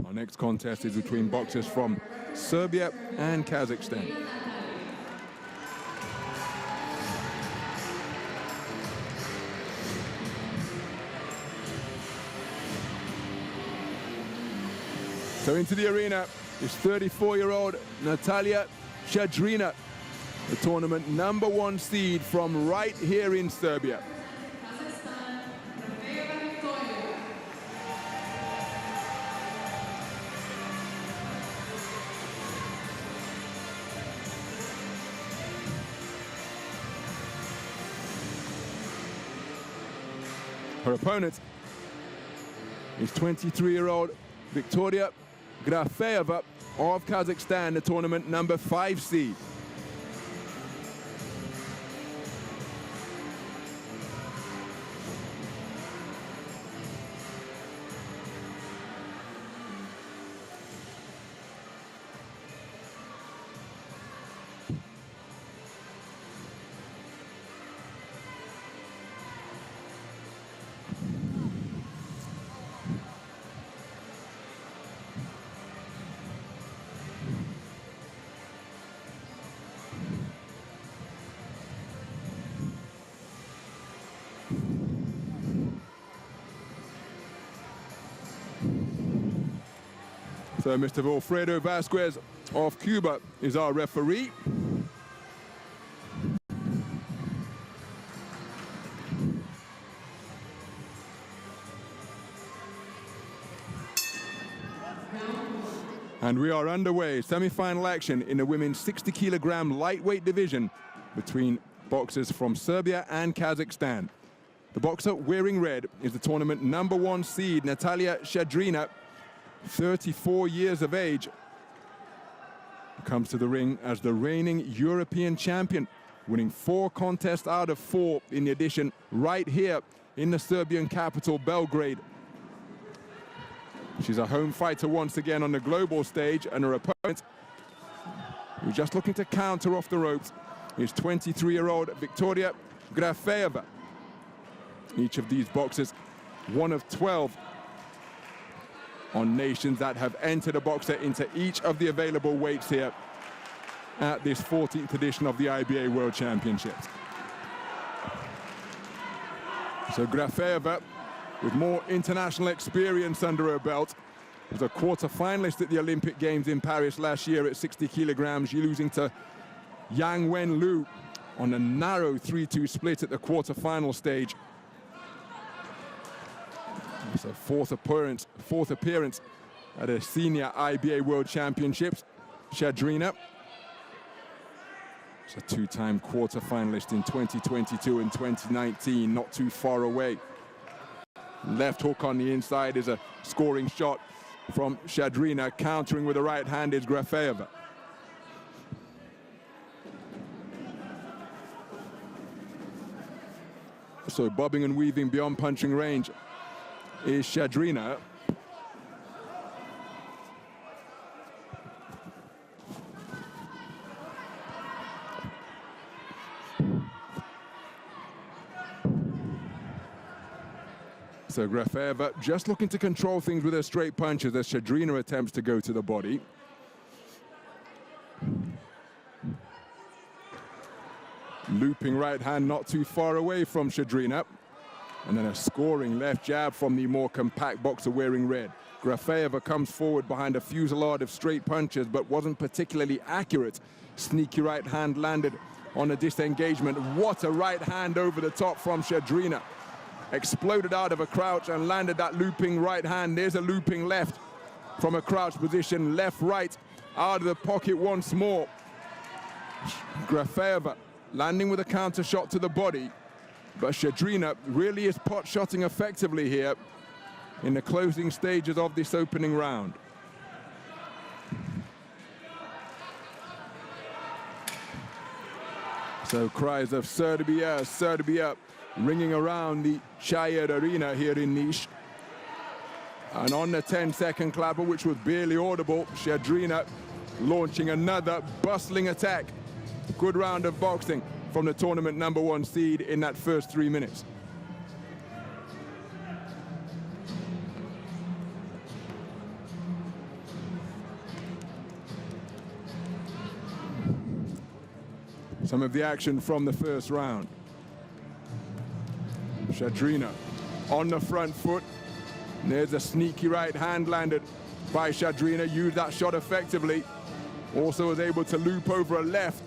Our next contest is between boxers from Serbia and Kazakhstan. So into the arena is 34-year-old Natalia SHADRINA, the tournament #1 seed from right here in Serbia. Her opponent is 23-year-old Viktoriya Grafeyeva of Kazakhstan, the tournament #5 seed. So Mr. Alfredo Vasquez of Cuba is our referee. And we are underway. Semi-final action in the women's 60-kilogram lightweight division between boxers from Serbia and Kazakhstan. The boxer wearing red is the tournament #1 seed, Natalia SHADRINA, 34 years of age, comes to the ring as the reigning European champion, winning 4 contests out of 4 in the edition right here in the Serbian capital, Belgrade. She's a home fighter once again on the global stage, and her opponent, who's just looking to counter off the ropes, is 23-year-old Viktoriya Grafeyeva. Each of these boxers, one of 12 on nations that have entered a boxer into each of the available weights here at this 14th edition of the IBA World Championships. So Grafeyeva, with more international experience under her belt, was a quarter-finalist at the Olympic Games in Paris last year at 60 kilograms, losing to Yang Wenlu on a narrow 3-2 split at the quarter-final stage. It's her fourth appearance at a senior IBA World Championships. SHADRINA is a 2-time quarter-finalist in 2022 and 2019, not too far away. Left hook on the inside is a scoring shot from SHADRINA. Countering with the right hand is Grafeyeva. So bobbing and weaving beyond punching range is SHADRINA. So Grafeyeva just looking to control things with her straight punches as SHADRINA attempts to go to the body. Looping right hand not too far away from SHADRINA. And then a scoring left jab from the more compact boxer wearing red. Grafeyeva comes forward behind a fusillade of straight punches, but wasn't particularly accurate. Sneaky right hand landed on a disengagement. What a right hand over the top from SHADRINA. Exploded out of a crouch and landed that looping right hand. There's a looping left from a crouch position. Left, right, out of the pocket once more. Grafeyeva landing with a counter shot to the body. But SHADRINA really is pot-shotting effectively here in the closing stages of this opening round. So cries of Serbia, Serbia, ringing around the Chayed Arena here in Niš. And on the 10-second clapper, which was barely audible, SHADRINA launching another bustling attack. Good round of boxing from the tournament #1 seed in that first 3 minutes. Some of the action from the first round. SHADRINA on the front foot. And there's a sneaky right hand landed by SHADRINA. Used that shot effectively. Also was able to loop over a left.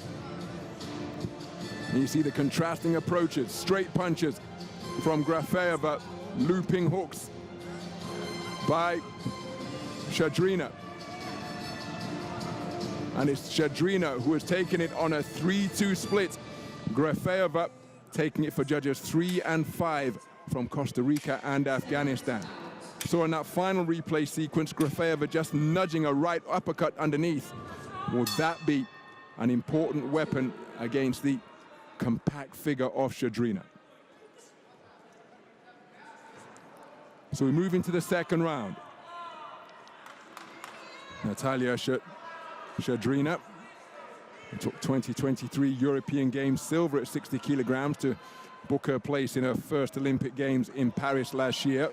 And you see the contrasting approaches. Straight punches from Grafeyeva. Looping hooks by SHADRINA. And it's SHADRINA who has taken it on a 3-2 split. Grafeyeva taking it for judges 3 and 5 from Costa Rica and Afghanistan. So in that final replay sequence, Grafeyeva just nudging a right uppercut underneath. Will that be an important weapon against the compact figure of SHADRINA? So we move into the second round. Natalia SHADRINA took 2023 European Games silver at 60 kilograms to book her place in her first Olympic Games in Paris last year.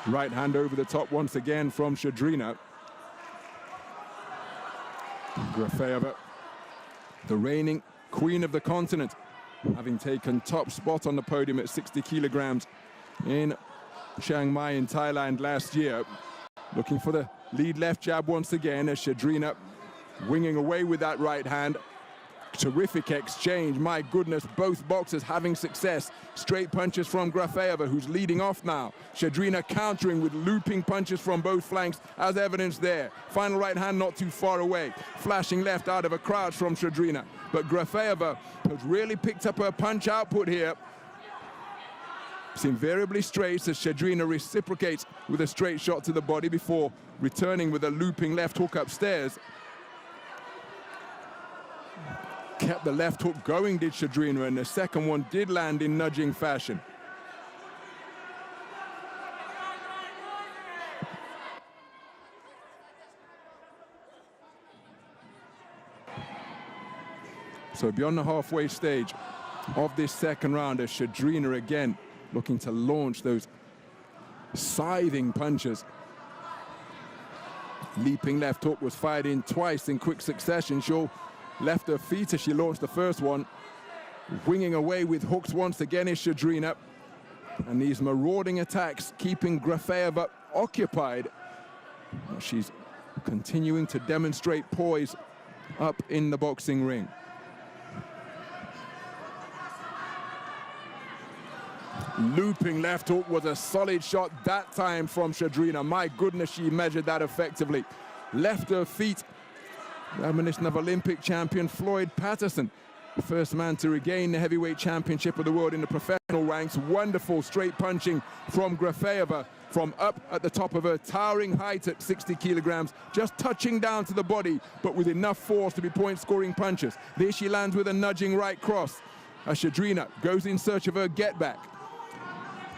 Right hand over the top once again from SHADRINA. Grafeyeva, the reigning queen of the continent, having taken top spot on the podium at 60 kilograms in Chiang Mai in Thailand last year. Looking for the lead left jab once again as SHADRINA winging away with that right hand. Terrific exchange, my goodness, both boxers having success. Straight punches from Grafeyeva, who's leading off now. SHADRINA countering with looping punches from both flanks, as evidenced there. Final right hand not too far away. Flashing left out of a crouch from SHADRINA. But Grafeyeva has really picked up her punch output here. It's invariably straight as SHADRINA reciprocates with a straight shot to the body before returning with a looping left hook upstairs. Kept the left hook going, did SHADRINA, and the second one did land in nudging fashion. So beyond the halfway stage of this second round, as SHADRINA again looking to launch those scything punches. Leaping left hook was fired in twice in quick succession. She left her feet as she launched the first one. Winging away with hooks once again is SHADRINA. And these marauding attacks keeping Grafeyeva occupied. She's continuing to demonstrate poise up in the boxing ring. Looping left hook was a solid shot that time from SHADRINA. My goodness, she measured that effectively. Left her feet, reminiscent of Olympic champion Floyd Patterson, the first man to regain the heavyweight championship of the world in the professional ranks. Wonderful straight punching from Grafeyeva from up at the top of her towering height at 60 kilograms, just touching down to the body, but with enough force to be point-scoring punches. There she lands with a nudging right cross. As SHADRINA goes in search of her get-back.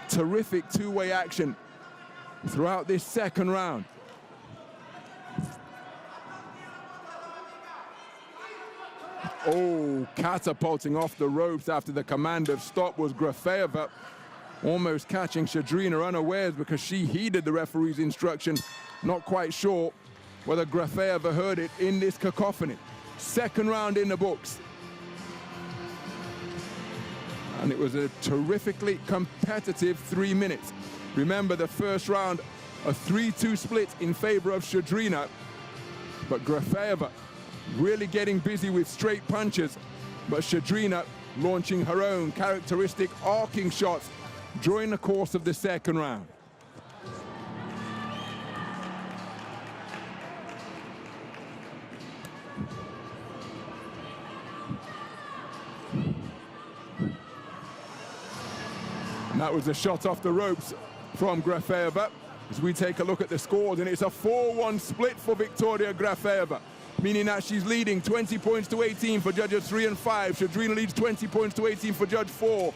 Terrific two-way action throughout this second round. Oh, catapulting off the ropes after the command of stop was Grafeyeva, almost catching SHADRINA unawares because she heeded the referee's instruction. Not quite sure whether Grafeyeva heard it in this cacophony. Second round in the books. And it was a terrifically competitive 3 minutes. Remember, the first round, a 3-2 split in favor of SHADRINA. But Grafeyeva really getting busy with straight punches. But SHADRINA launching her own characteristic arcing shots during the course of the second round. And that was a shot off the ropes from Grafeyeva. As we take a look at the scores, and it's a 4-1 split for Viktoria Grafeyeva, meaning that she's leading 20 points to 18 for judges 3 and 5. SHADRINA leads 20 points to 18 for judge 4.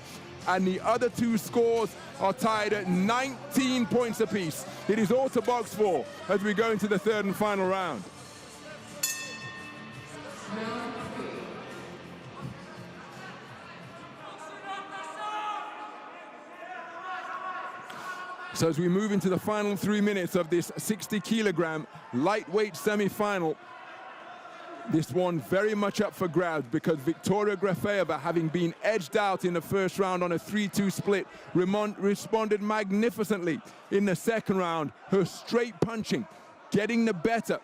And the other two scores are tied at 19 points apiece. It is all to box for as we go into the third and final round. So as we move into the final 3 minutes of this 60-kilogram lightweight semi-final, this one very much up for grabs because Viktoria Grafeyeva, having been edged out in the first round on a 3-2 split, responded magnificently in the second round. Her straight punching, getting the better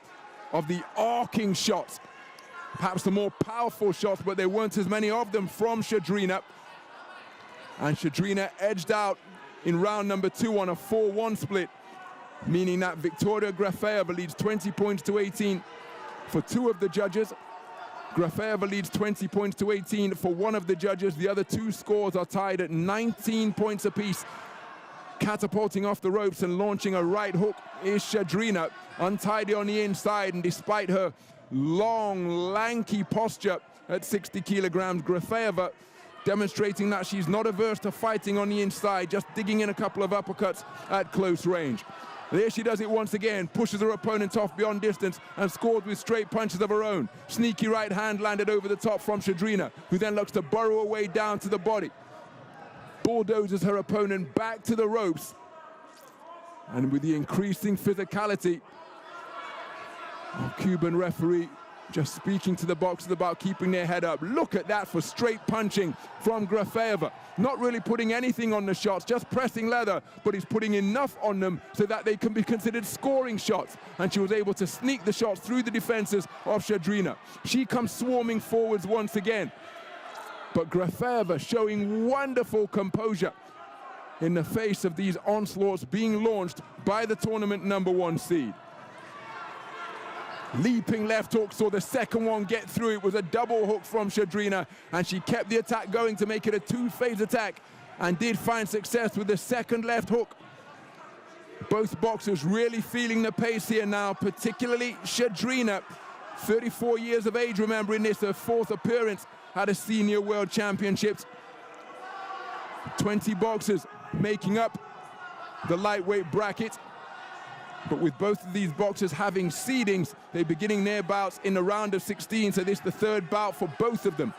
of the arcing shots, perhaps the more powerful shots, but there weren't as many of them from SHADRINA. And SHADRINA edged out in round number 2 on a 4-1 split, meaning that Viktoria Grafeyeva leads 20 points to 18 for 2 of the judges. Grafeyeva leads 20 points to 18 for 1 of the judges. The other 2 scores are tied at 19 points apiece. Catapulting off the ropes and launching a right hook is SHADRINA, untidy on the inside, and despite her long, lanky posture at 60 kilograms, Grafeyeva demonstrating that she's not averse to fighting on the inside, just digging in a couple of uppercuts at close range. There she does it once again, pushes her opponent off beyond distance and scores with straight punches of her own. Sneaky right hand landed over the top from SHADRINA, who then looks to burrow her way down to the body. Bulldozes her opponent back to the ropes. And with the increasing physicality of Cuban referee just speaking to the boxers about keeping their head up. Look at that for straight punching from Grafeyeva. Not really putting anything on the shots, just pressing leather, but he's putting enough on them so that they can be considered scoring shots. And she was able to sneak the shots through the defenses of SHADRINA. She comes swarming forwards once again. But Grafeyeva showing wonderful composure in the face of these onslaughts being launched by the tournament #1 seed. Leaping left hook, saw the second one get through. It was a double hook from SHADRINA, and she kept the attack going to make it a 2-phase attack and did find success with the second left hook. Both boxers really feeling the pace here now, particularly SHADRINA, 34 years of age, remembering this, her 4th appearance at a senior world championships. 20 boxers making up the lightweight bracket. But with both of these boxers having seedings, they're beginning their bouts in the round of 16, so this is the 3rd bout for both of them.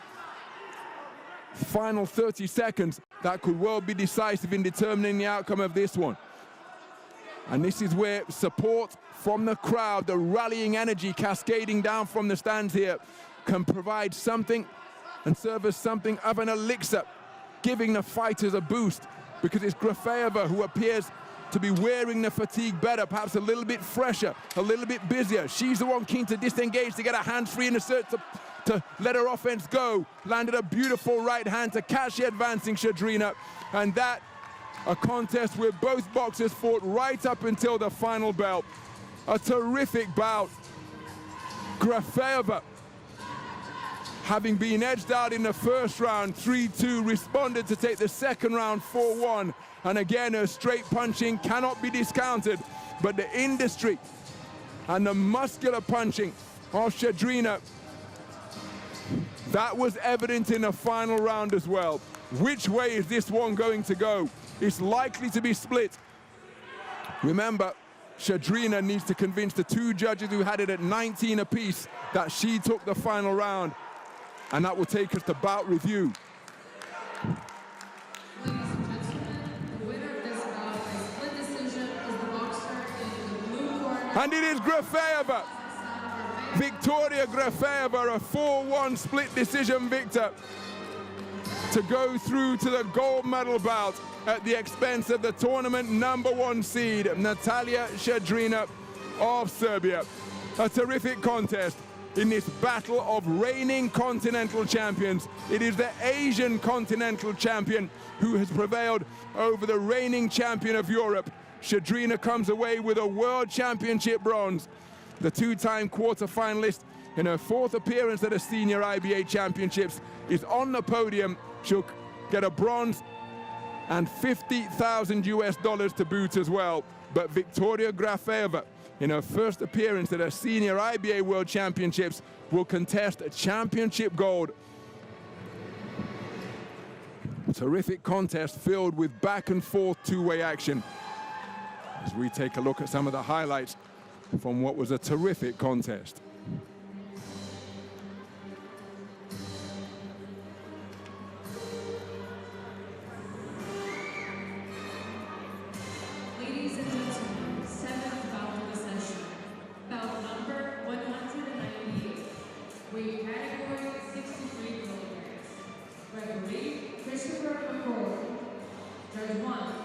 Final 30 seconds, that could well be decisive in determining the outcome of this one. And this is where support from the crowd, the rallying energy cascading down from the stands here, can provide something and serve as something of an elixir, giving the fighters a boost, because it's Grafeyeva who appears to be wearing the fatigue better, perhaps a little bit fresher, a little bit busier. She's the one keen to disengage, to get her hands free in the search to let her offense go. Landed a beautiful right hand to catch the advancing SHADRINA. And that, a contest where both boxers fought right up until the final bell. A terrific bout. Grafeyeva, having been edged out in the first round, 3-2, responded to take the second round 4-1. And again, her straight punching cannot be discounted, but the industry and the muscular punching of SHADRINA, that was evident in the final round as well. Which way is this one going to go? It's likely to be split. Remember, SHADRINA needs to convince the 2 judges who had it at 19 apiece that she took the final round, and that will take us to bout review. And it is Grafeyeva, Viktoria Grafeyeva, a 4-1 split decision victor, to go through to the gold medal bout at the expense of the tournament #1 seed, Natalia SHADRINA of Serbia. A terrific contest in this battle of reigning continental champions. It is the Asian continental champion who has prevailed over the reigning champion of Europe. SHADRINA comes away with a world championship bronze. The 2-time quarter-finalist in her 4th appearance at the senior IBA championships is on the podium. She'll get a bronze and $50,000 US to boot as well. But Viktoria Grafeyeva, in her 1st appearance at a senior IBA world championships, will contest a championship gold. A terrific contest filled with back and forth 2-way action. As we take a look at some of the highlights from what was a terrific contest. Judge 1.